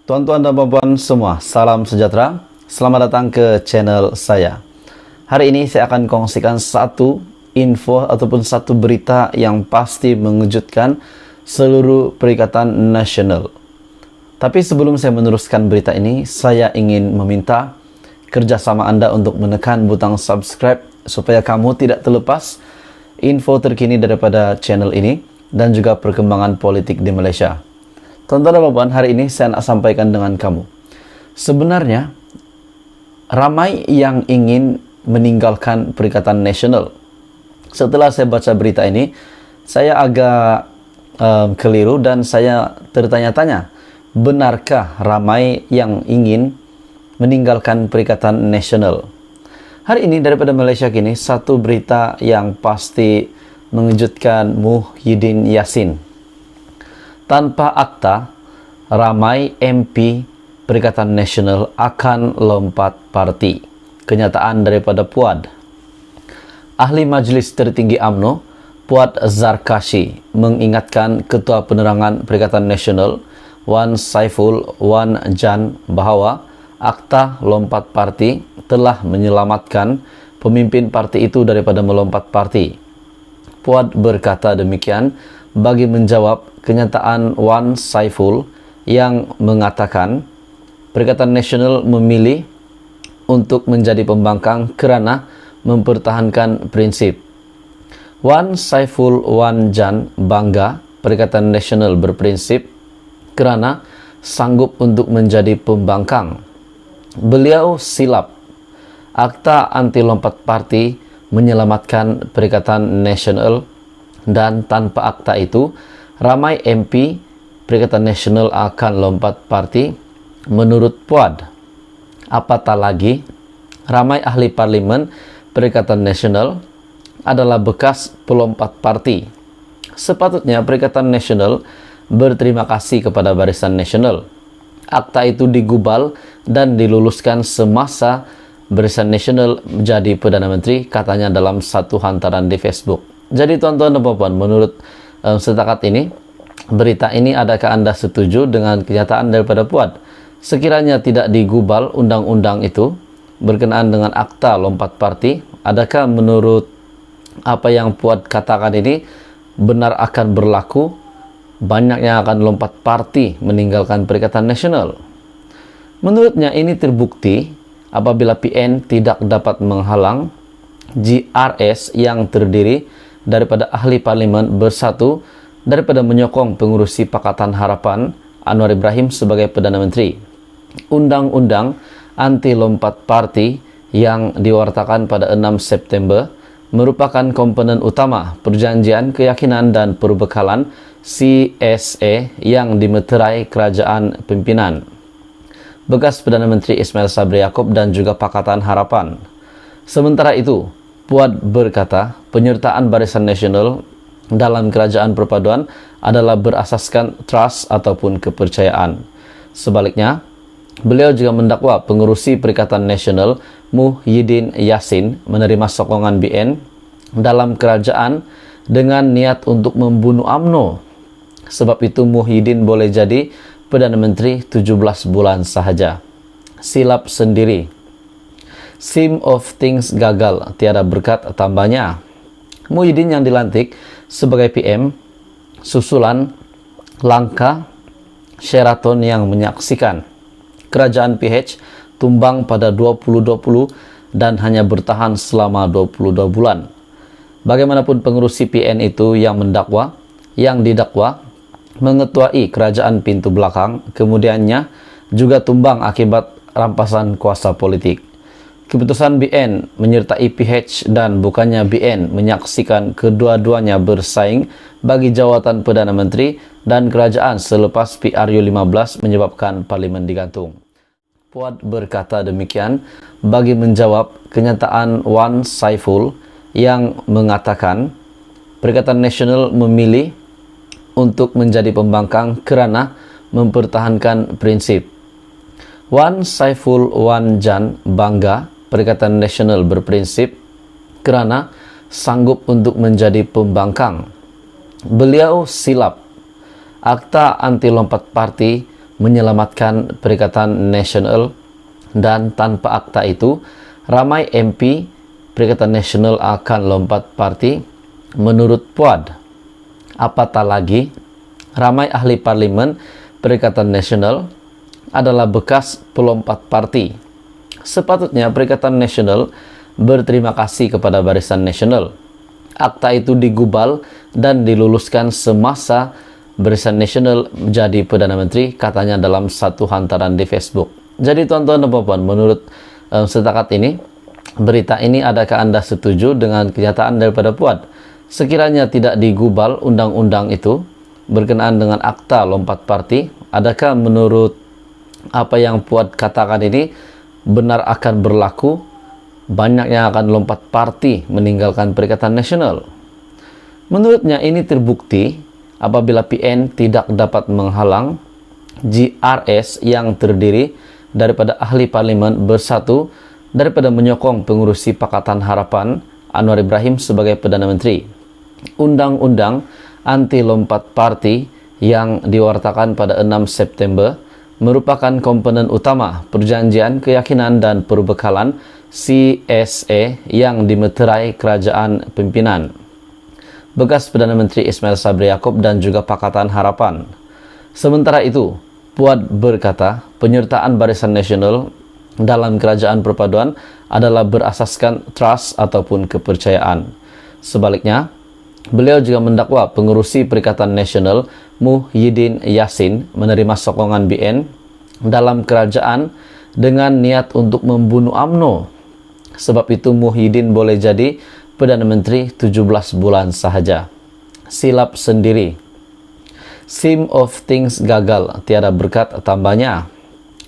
Tuan-tuan dan puan-puan semua, salam sejahtera. Selamat datang ke channel saya. Hari ini saya akan kongsikan satu info ataupun satu berita yang pasti mengejutkan seluruh perikatan nasional. Tapi sebelum saya meneruskan berita ini, saya ingin meminta kerjasama Anda untuk menekan butang subscribe supaya kamu tidak terlepas info terkini daripada channel ini dan juga perkembangan politik di Malaysia. Tuan-tuan dan puan, hari ini saya nak sampaikan dengan kamu. Sebenarnya, ramai yang ingin meninggalkan Perikatan Nasional. Setelah saya baca berita ini, saya agak keliru dan saya tertanya-tanya, benarkah ramai yang ingin meninggalkan Perikatan Nasional? Hari ini daripada Malaysia kini, satu berita yang pasti mengejutkan Muhyiddin Yassin. Tanpa akta, ramai MP Perikatan Nasional akan lompat parti. Kenyataan daripada Puad. Ahli Majlis Tertinggi UMNO, Puad Zarkashi, mengingatkan Ketua Penerangan Perikatan Nasional, Wan Saiful Wan Jan, bahawa akta lompat parti telah menyelamatkan pemimpin parti itu daripada melompat parti. Puad berkata demikian bagi menjawab kenyataan Wan Saiful yang mengatakan Perikatan Nasional memilih untuk menjadi pembangkang kerana mempertahankan prinsip. Wan Saiful Wan Jan bangga Perikatan Nasional berprinsip kerana sanggup untuk menjadi pembangkang. Beliau silap. Akta anti lompat parti menyelamatkan Perikatan Nasional, dan tanpa akta itu, ramai MP Perikatan Nasional akan lompat parti menurut Puad. Apatah lagi, ramai ahli parlimen Perikatan Nasional adalah bekas pelompat parti. Sepatutnya Perikatan Nasional berterima kasih kepada Barisan Nasional. Akta itu digubal dan diluluskan semasa Barisan Nasional menjadi Perdana Menteri, katanya dalam satu hantaran di Facebook. Jadi tuan-tuan dan puan-puan, menurut setakat ini, berita ini, adakah Anda setuju dengan kenyataan daripada Puad? Sekiranya tidak digubal undang-undang itu berkenaan dengan akta lompat parti, adakah menurut apa yang Puad katakan ini benar akan berlaku? Banyak yang akan lompat parti meninggalkan Perikatan Nasional. Menurutnya ini terbukti apabila PN tidak dapat menghalang GRS yang terdiri daripada ahli parlimen bersatu daripada menyokong pengurusi Pakatan Harapan Anwar Ibrahim sebagai Perdana Menteri. Undang-undang anti lompat parti yang diwartakan pada 6 September merupakan komponen utama Perjanjian Keyakinan dan Perbekalan CSA yang dimeterai Kerajaan Pimpinan bekas Perdana Menteri Ismail Sabri Yaakob dan juga Pakatan Harapan. Sementara itu, Puad berkata penyertaan Barisan Nasional dalam kerajaan perpaduan adalah berasaskan trust ataupun kepercayaan. Sebaliknya, beliau juga mendakwa pengurusi Perikatan Nasional Muhyiddin Yassin menerima sokongan BN dalam kerajaan dengan niat untuk membunuh UMNO. Sebab itu Muhyiddin boleh jadi Perdana Menteri 17 bulan sahaja. Silap sendiri. Scheme of things gagal, tiada berkat tambahnya. Muhyiddin yang dilantik sebagai PM susulan langkah Sheraton yang menyaksikan kerajaan PH tumbang pada 2020 dan hanya bertahan selama 22 bulan. Bagaimanapun pengurusi PN itu yang didakwa mengetuai kerajaan pintu belakang, kemudiannya juga tumbang akibat rampasan kuasa politik. Keputusan BN menyertai PH dan bukannya BN menyaksikan kedua-duanya bersaing bagi jawatan Perdana Menteri dan kerajaan selepas PRU15 menyebabkan parlimen digantung. Puad berkata demikian bagi menjawab kenyataan Wan Saiful yang mengatakan Perikatan Nasional memilih untuk menjadi pembangkang kerana mempertahankan prinsip. Wan Saiful Wan Jan bangga Perikatan Nasional berprinsip kerana sanggup untuk menjadi pembangkang. Beliau silap. Akta anti lompat parti menyelamatkan Perikatan Nasional, dan tanpa akta itu, ramai MP Perikatan Nasional akan lompat parti menurut Puad. Apatah lagi, ramai ahli parlimen Perikatan Nasional adalah bekas pelompat parti. Sepatutnya Perikatan Nasional berterima kasih kepada Barisan Nasional. Akta itu digubal dan diluluskan semasa Barisan Nasional menjadi Perdana Menteri, katanya dalam satu hantaran di Facebook. Jadi tuan-tuan dan puan-puan, menurut setakat ini, berita ini, adakah Anda setuju dengan kenyataan daripada Puad? Sekiranya tidak digubal undang-undang itu berkenaan dengan akta lompat parti, adakah menurut apa yang Puad katakan ini benar akan berlaku? Banyak yang akan lompat parti meninggalkan Perikatan Nasional. Menurutnya ini terbukti apabila PN tidak dapat menghalang GRS yang terdiri daripada ahli parlimen bersatu daripada menyokong pengurusi Pakatan Harapan Anwar Ibrahim sebagai Perdana Menteri. Undang-undang anti lompat parti yang diwartakan pada 6 September merupakan komponen utama perjanjian keyakinan dan perbekalan CSA yang dimeterai kerajaan pimpinan bekas Perdana Menteri Ismail Sabri Yaakob dan juga Pakatan Harapan. Sementara itu, Puad berkata penyertaan Barisan Nasional dalam kerajaan perpaduan adalah berasaskan trust ataupun kepercayaan. Sebaliknya, beliau juga mendakwa pengurusi Perikatan Nasional Muhyiddin Yassin menerima sokongan BN dalam kerajaan dengan niat untuk membunuh UMNO. Sebab itu Muhyiddin boleh jadi Perdana Menteri 17 bulan sahaja. Silap sendiri. Scheme of things gagal, tiada berkat tambahnya.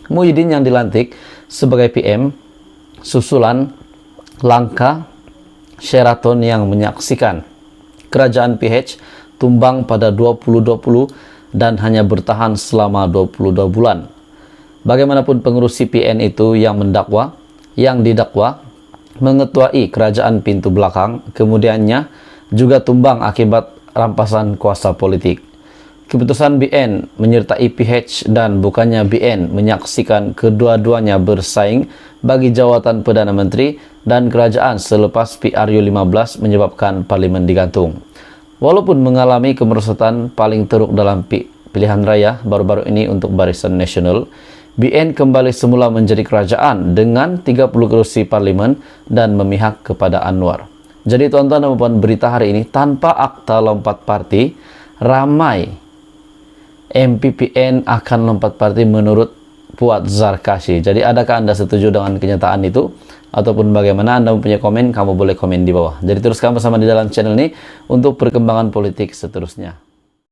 Muhyiddin yang dilantik sebagai PM susulan langkah Sheraton yang menyaksikan kerajaan PH tumbang pada 2020 dan hanya bertahan selama 22 bulan. Bagaimanapun pengurusi PN itu yang didakwa mengetuai kerajaan pintu belakang, kemudiannya juga tumbang akibat rampasan kuasa politik. Keputusan BN menyertai PH dan bukannya BN menyaksikan kedua-duanya bersaing bagi jawatan Perdana Menteri dan kerajaan selepas PRU 15 menyebabkan parlimen digantung. Walaupun mengalami kemerosotan paling teruk dalam pilihan raya baru-baru ini untuk Barisan Nasional, BN kembali semula menjadi kerajaan dengan 30 kursi parlimen dan memihak kepada Anwar. Jadi tuan-tuan dan puan, berita hari ini, tanpa akta lompat parti, ramai MPPN akan lompat parti menurut Puad Zarkashi. Jadi adakah Anda setuju dengan kenyataan itu? Ataupun bagaimana? Anda mempunyai komen, kamu boleh komen di bawah. Jadi teruskan bersama di dalam channel ini untuk perkembangan politik seterusnya.